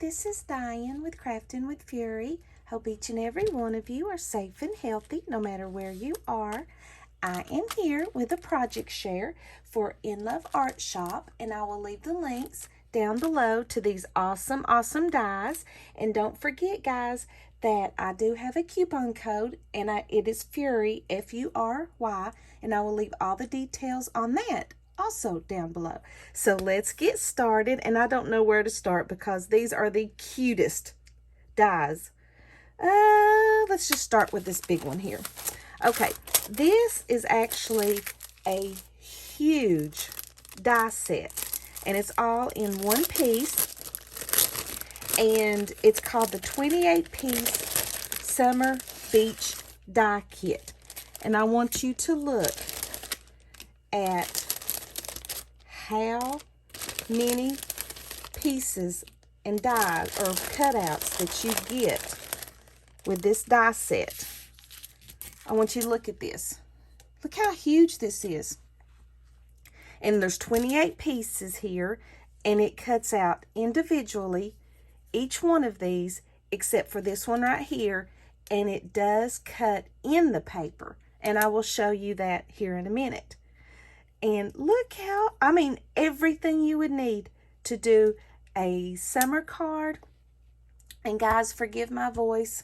this is Diane with Crafting with Fury. Hope each and every one of you are safe and healthy no matter where you are. I am here with a project share for In Love Art Shop, and I will leave the links down below to these awesome dies. And don't forget, guys, that I do have a coupon code, and it is Fury, F-U-R-Y, and I will leave all the details on that also down below. So let's get started, and I don't know where to start because these are the cutest dies. Let's just start with this big one here. Okay, this is actually a huge die set, and it's all in one piece, and it's called the 28-piece Summer Beach Die Kit. And I want you to look at how many pieces and dies or cutouts that you get with this die set. I want you to look at this. Look how huge this is. And there's 28 pieces here, and it cuts out individually each one of these except for this one right here, and it does cut in the paper, and I will show you that here in a minute. And look how, everything you would need to do a summer card. And guys, forgive my voice.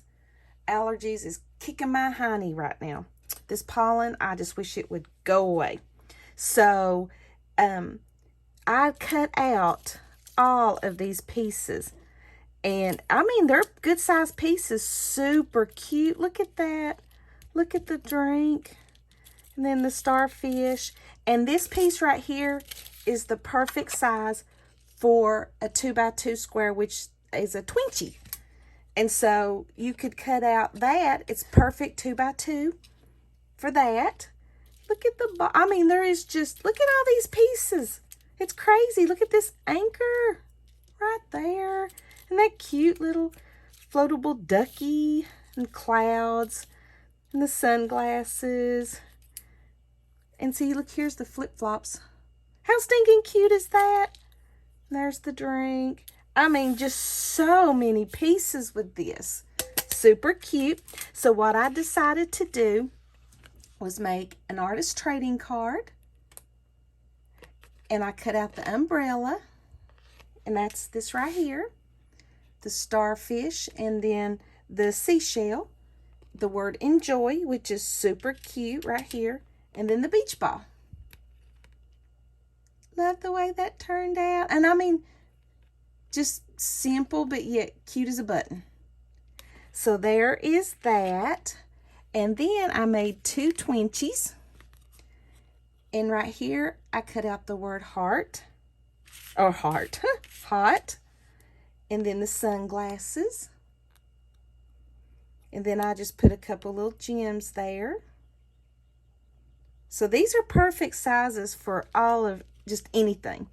Allergies is kicking my hiney right now. This pollen, I just wish it would go away. So, I cut out all of these pieces. And, they're good sized pieces. Super cute. Look at that. Look at the drink. And then the starfish. And this piece right here is the perfect size for a 2x2 square, which is a Twinkie. And so you could cut out that. It's perfect 2x2 for that. Look at the, there is just, look at all these pieces. It's crazy. Look at this anchor right there. And that cute little floatable ducky and clouds and the sunglasses. And see, look, here's the flip-flops. How stinking cute is that? There's the drink. Just so many pieces with this. Super cute. So what I decided to do was make an artist trading card. And I cut out the umbrella. And that's this right here. The starfish, and then the seashell. The word enjoy, which is super cute right here. And then the beach ball. Love the way that turned out. And just simple, but yet cute as a button. So there is that. And then I made two Twinkies. And right here, I cut out the word heart. Or heart. Hot. And then the sunglasses. And then I just put a couple little gems there. So these are perfect sizes for all of just anything.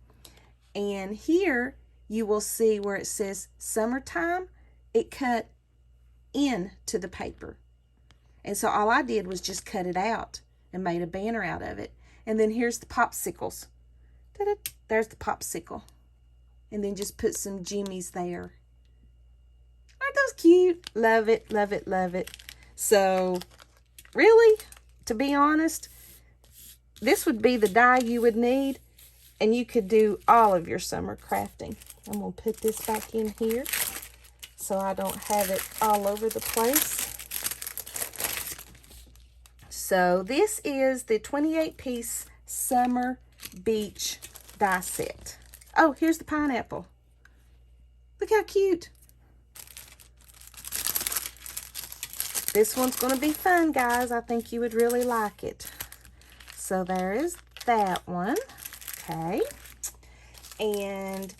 And here you will see where it says summertime, it cut into the paper. And so all I did was just cut it out and made a banner out of it. And then here's the popsicles. Ta-da! There's the popsicle. And then just put some jimmies there. Aren't those cute? Love it, love it, love it. So really, to be honest, this would be the die you would need, and you could do all of your summer crafting. I'm going to put this back in here so I don't have it all over the place. So this is the 28-piece Summer Beach die set. Oh, here's the pineapple. Look how cute. This one's going to be fun, guys. I think you would really like it. So there is that one. Okay. And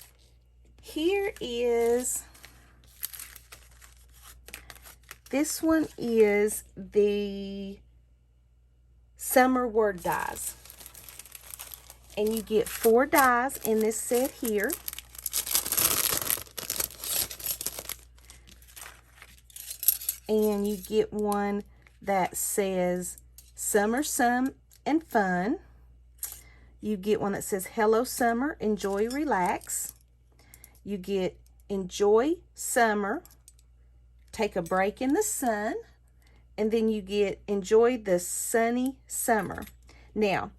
here is, this one is the summer word dies. And you get 4 dies in this set here. And you get one that says summer, sun, and fun. You get one that says hello summer, enjoy, relax. You get enjoy summer, take a break in the sun, and then you get enjoy the sunny summer. Now,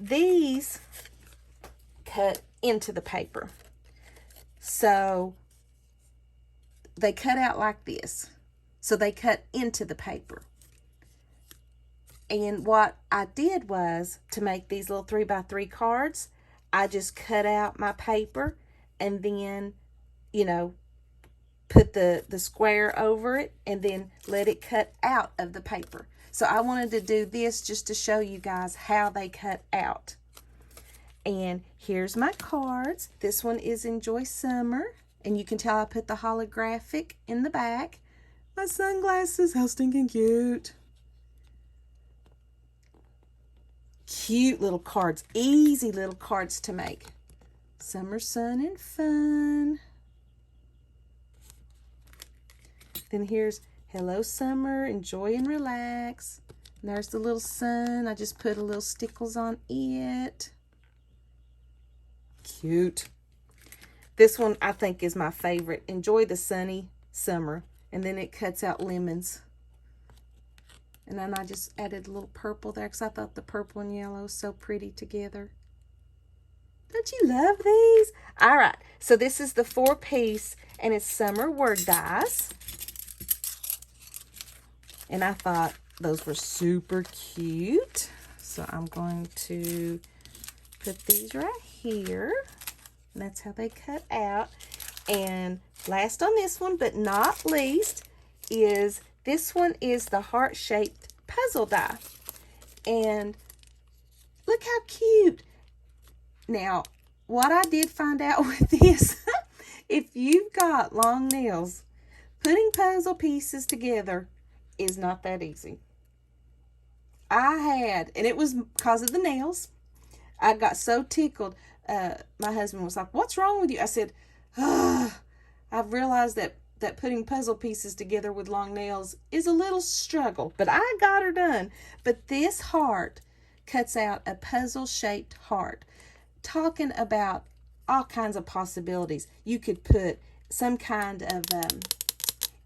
these cut into the paper. So they cut out like this. So they cut into the paper. And what I did was, to make these little 3x3 cards, I just cut out my paper and then, you know, put the square over it and then let it cut out of the paper. So I wanted to do this just to show you guys how they cut out. And here's my cards. This one is Enjoy Summer. And you can tell I put the holographic in the back. My sunglasses, how stinking cute. Cute little cards. Easy little cards to make. Summer sun and fun. Then here's Hello Summer, enjoy and relax. And there's the little sun. I just put a little stickles on it. Cute. This one I think is my favorite. Enjoy the sunny summer. And then it cuts out lemons. And then I just added a little purple there because I thought the purple and yellow was so pretty together. Don't you love these? All right. So this is the 4-piece and it's summer word dies. And I thought those were super cute. So I'm going to put these right here. And that's how they cut out. And last on this one, but not least, is this one is the heart-shaped puzzle die. And look how cute. Now, what I did find out with this, if you've got long nails, putting puzzle pieces together is not that easy. I had, and it was because of the nails, I got so tickled. My husband was like, "What's wrong with you?" I said, I've realized that putting puzzle pieces together with long nails is a little struggle, but I got her done. But this heart cuts out a puzzle-shaped heart, talking about all kinds of possibilities. You could put some kind of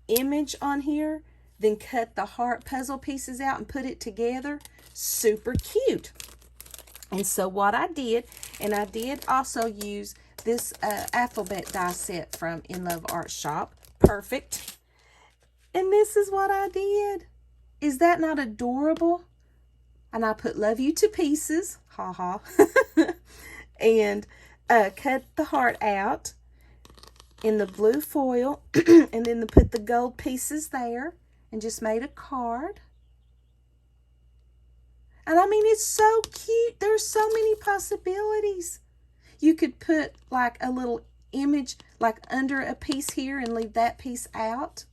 image on here, then cut the heart puzzle pieces out and put it together. Super cute. And so what I did, and I did also use this alphabet die set from In Love Art Shop. Perfect. And this is what I did. Is that not adorable? And I put love you to pieces. Ha ha. And cut the heart out in the blue foil. And then put the gold pieces there. And just made a card. And I mean, it's so cute. There's so many possibilities. You could put like a little image like under a piece here and leave that piece out.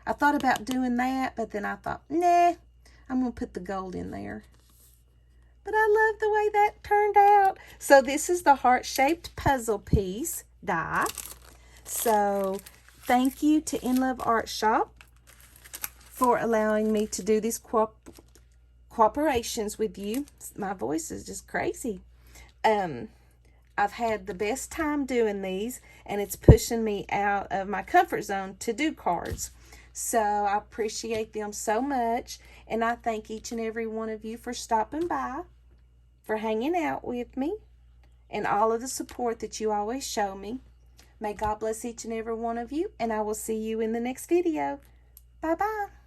I thought about doing that, but then I thought, nah, I'm going to put the gold in there. But I love the way that turned out. So this is the heart-shaped puzzle piece die. So thank you to In Love Art Shop for allowing me to do these cooperations with you. My voice is just crazy. I've had the best time doing these, and it's pushing me out of my comfort zone to do cards. So I appreciate them so much, and I thank each and every one of you for stopping by, for hanging out with me, and all of the support that you always show me. May God bless each and every one of you, and I will see you in the next video. Bye-bye.